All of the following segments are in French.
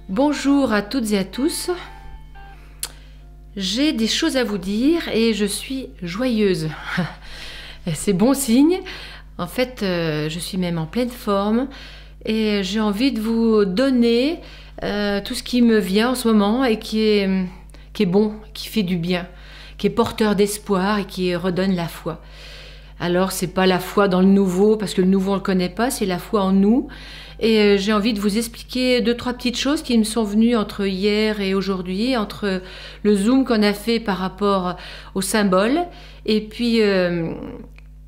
Bonjour à toutes et à tous. J'ai des choses à vous dire et je suis joyeuse. C'est bon signe. En fait, je suis même en pleine forme et j'ai envie de vous donner tout ce qui me vient en ce moment et qui est bon, qui fait du bien, qui est porteur d'espoir et qui redonne la foi. Alors, c'est pas la foi dans le nouveau, parce que le nouveau on le connaît pas, c'est la foi en nous. Et j'ai envie de vous expliquer deux, trois petites choses qui me sont venues entre hier et aujourd'hui, entre le zoom qu'on a fait par rapport au symbole, et puis tout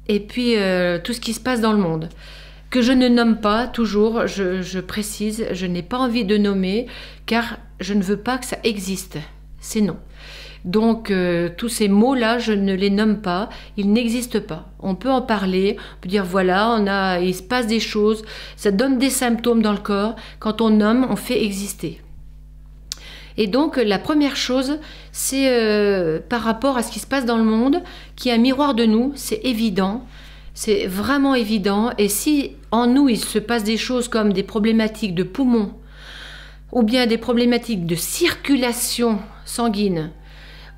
ce qui se passe dans le monde. Que je ne nomme pas, toujours, je précise, je n'ai pas envie de nommer, car je ne veux pas que ça existe. C'est non. Donc, tous ces mots-là, je ne les nomme pas, ils n'existent pas. On peut en parler, on peut dire voilà, il se passe des choses, ça donne des symptômes dans le corps. Quand on nomme, on fait exister. Et donc, la première chose, c'est par rapport à ce qui se passe dans le monde, qui est un miroir de nous, c'est évident, c'est vraiment évident. Et si en nous, il se passe des choses comme des problématiques de poumons, ou bien des problématiques de circulation sanguine,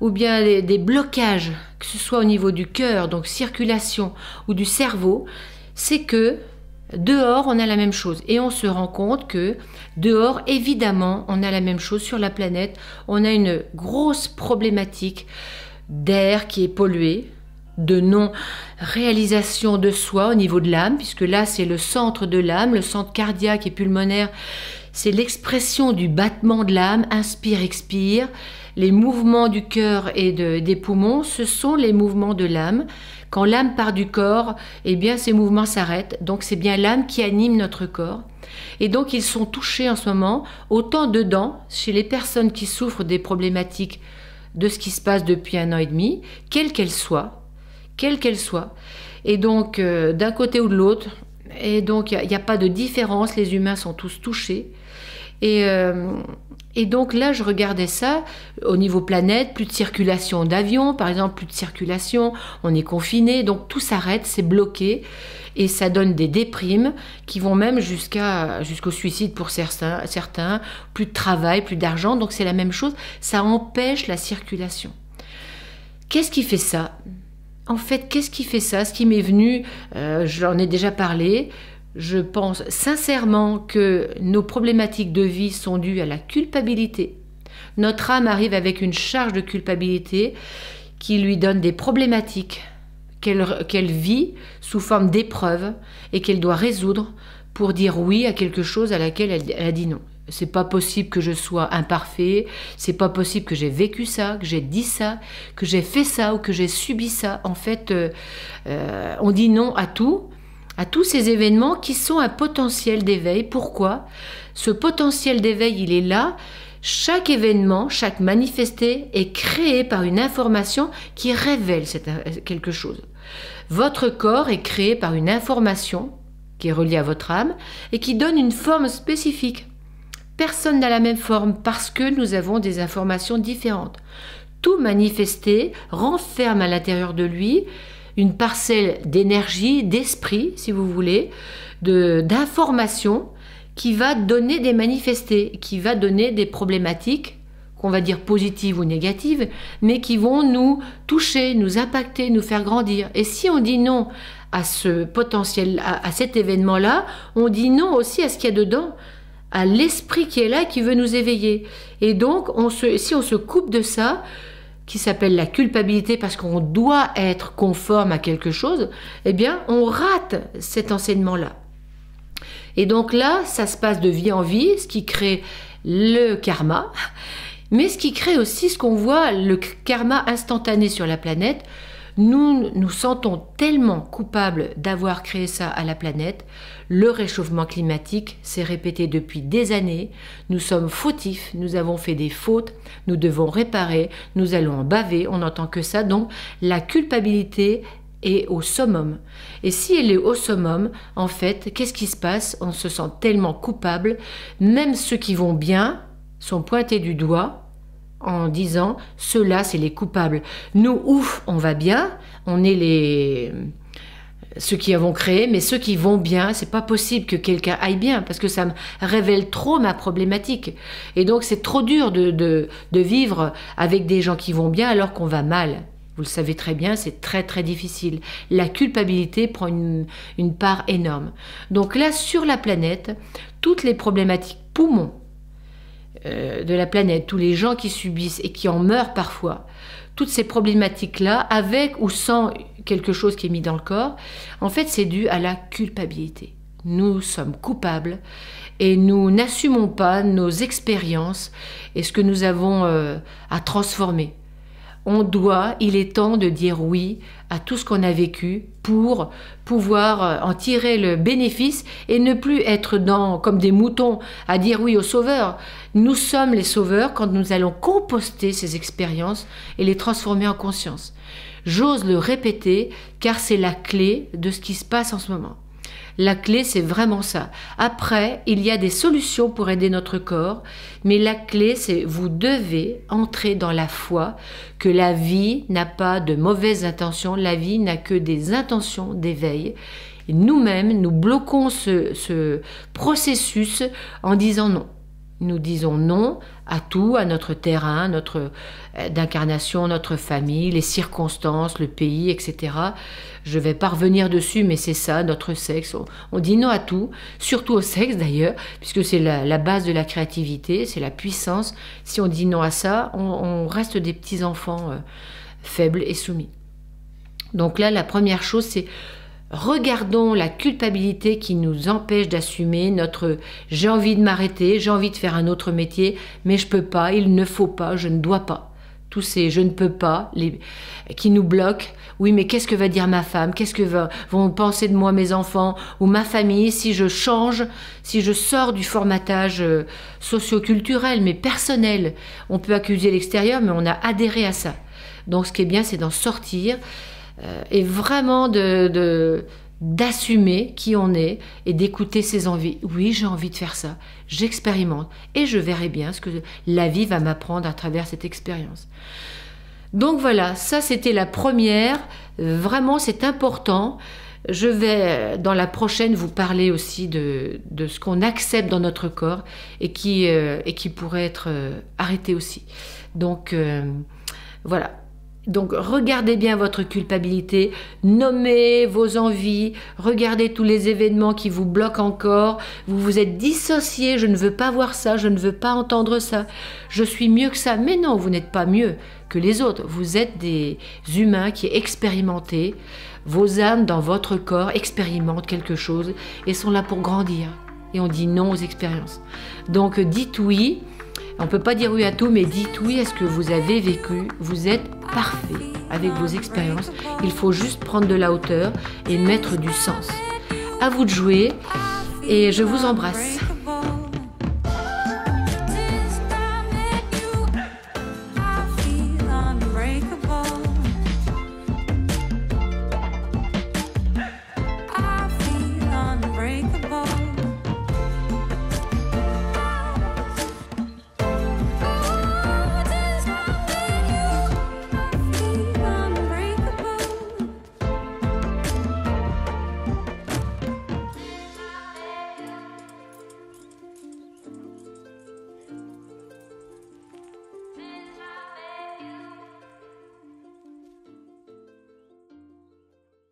ou bien des blocages, que ce soit au niveau du cœur, donc circulation, ou du cerveau, c'est que dehors, on a la même chose. Et on se rend compte que dehors, évidemment, on a la même chose sur la planète. On a une grosse problématique d'air qui est pollué, de non-réalisation de soi au niveau de l'âme, puisque là, c'est le centre de l'âme, le centre cardiaque et pulmonaire. C'est l'expression du battement de l'âme, inspire, expire. Les mouvements du cœur et des poumons, ce sont les mouvements de l'âme. Quand l'âme part du corps, eh bien ces mouvements s'arrêtent. Donc c'est bien l'âme qui anime notre corps. Et donc ils sont touchés en ce moment, autant dedans, chez les personnes qui souffrent des problématiques de ce qui se passe depuis 1 an et demi, quelle qu'elle soit. Et donc d'un côté ou de l'autre, et donc il n'y a pas de différence, les humains sont tous touchés. Et donc là, je regardais ça au niveau planète, plus de circulation d'avions, par exemple, plus de circulation, on est confiné, donc tout s'arrête, c'est bloqué, et ça donne des déprimes qui vont même jusqu'au suicide pour certains, plus de travail, plus d'argent, donc c'est la même chose, ça empêche la circulation. Qu'est-ce qui fait ça? En fait, qu'est-ce qui fait ça? Ce qui m'est venu, j'en ai déjà parlé. Je pense sincèrement que nos problématiques de vie sont dues à la culpabilité. Notre âme arrive avec une charge de culpabilité qui lui donne des problématiques qu'elle vit sous forme d'épreuves et qu'elle doit résoudre pour dire oui à quelque chose à laquelle elle a dit non. C'est pas possible que je sois imparfait, c'est pas possible que j'ai vécu ça, que j'ai dit ça, que j'ai fait ça ou que j'ai subi ça. En fait, on dit non à tout. À tous ces événements qui sont un potentiel d'éveil. Pourquoi? Ce potentiel d'éveil, il est là. Chaque événement, chaque manifesté est créé par une information qui révèle quelque chose. Votre corps est créé par une information qui est reliée à votre âme et qui donne une forme spécifique. Personne n'a la même forme parce que nous avons des informations différentes. Tout manifesté renferme à l'intérieur de lui une parcelle d'énergie, d'esprit, si vous voulez, d'information qui va donner des manifestés, qui va donner des problématiques, qu'on va dire positives ou négatives, mais qui vont nous toucher, nous impacter, nous faire grandir. Et si on dit non à ce potentiel, à cet événement-là, on dit non aussi à ce qu'il y a dedans, à l'esprit qui est là, qui veut nous éveiller. Et donc, si on se coupe de ça, qui s'appelle la culpabilité parce qu'on doit être conforme à quelque chose, eh bien, on rate cet enseignement-là. Et donc là, ça se passe de vie en vie, ce qui crée le karma, mais ce qui crée aussi ce qu'on voit, le karma instantané sur la planète. Nous nous sentons tellement coupables d'avoir créé ça à la planète. Le réchauffement climatique s'est répété depuis des années. Nous sommes fautifs, nous avons fait des fautes, nous devons réparer, nous allons en baver, on n'entend que ça. Donc la culpabilité est au summum. Et si elle est au summum, en fait, qu'est-ce qui se passe? On se sent tellement coupable. Même ceux qui vont bien sont pointés du doigt en disant « ceux-là, c'est les coupables ». Nous, ouf, on va bien, on est ceux qui avons créé, mais ceux qui vont bien, c'est pas possible que quelqu'un aille bien, parce que ça me révèle trop ma problématique. Et donc c'est trop dur de vivre avec des gens qui vont bien alors qu'on va mal. Vous le savez très bien, c'est très très difficile. La culpabilité prend une part énorme. Donc là, sur la planète, toutes les problématiques poumons de la planète, tous les gens qui subissent et qui en meurent parfois, toutes ces problématiques-là, avec ou sans quelque chose qui est mis dans le corps, en fait, c'est dû à la culpabilité. Nous sommes coupables et nous n'assumons pas nos expériences et ce que nous avons à transformer. Il est temps de dire oui à tout ce qu'on a vécu pour pouvoir en tirer le bénéfice et ne plus être comme des moutons à dire oui au sauveur. Nous sommes les sauveurs quand nous allons composter ces expériences et les transformer en conscience. J'ose le répéter car c'est la clé de ce qui se passe en ce moment. La clé, c'est vraiment ça. Après, il y a des solutions pour aider notre corps, mais la clé, c'est vous devez entrer dans la foi que la vie n'a pas de mauvaises intentions, la vie n'a que des intentions d'éveil. Nous-mêmes, nous bloquons ce processus en disant non. Nous disons non à tout, à notre terrain, d'incarnation, notre famille, les circonstances, le pays, etc. Je ne vais pas revenir dessus, mais c'est ça, notre sexe. On dit non à tout, surtout au sexe d'ailleurs, puisque c'est la base de la créativité, c'est la puissance. Si on dit non à ça, on reste des petits-enfants faibles et soumis. Donc là, la première chose, c'est regardons la culpabilité qui nous empêche d'assumer notre « j'ai envie de m'arrêter, j'ai envie de faire un autre métier, mais je peux pas, il ne faut pas, je ne dois pas ». Tous ces « je ne peux pas » qui nous bloquent. Oui, mais qu'est-ce que va dire ma femme? Qu'est-ce que vont penser de moi mes enfants ou ma famille si je change, si je sors du formatage socio-culturel, mais personnel? On peut accuser l'extérieur, mais on a adhéré à ça. Donc ce qui est bien, c'est d'en sortir et vraiment d'assumer qui on est et d'écouter ses envies. Oui, j'ai envie de faire ça, j'expérimente et je verrai bien ce que la vie va m'apprendre à travers cette expérience. Donc voilà, ça c'était la première, vraiment c'est important. Je vais dans la prochaine vous parler aussi de ce qu'on accepte dans notre corps et qui pourrait être arrêté aussi. Donc voilà. Donc regardez bien votre culpabilité, nommez vos envies, regardez tous les événements qui vous bloquent encore, vous vous êtes dissocié, je ne veux pas voir ça, je ne veux pas entendre ça, je suis mieux que ça. Mais non, vous n'êtes pas mieux que les autres, vous êtes des humains qui expérimentent, vos âmes dans votre corps expérimentent quelque chose et sont là pour grandir. Et on dit non aux expériences. Donc dites oui. On ne peut pas dire oui à tout, mais dites oui à ce que vous avez vécu. Vous êtes parfait avec vos expériences. Il faut juste prendre de la hauteur et mettre du sens. À vous de jouer et je vous embrasse.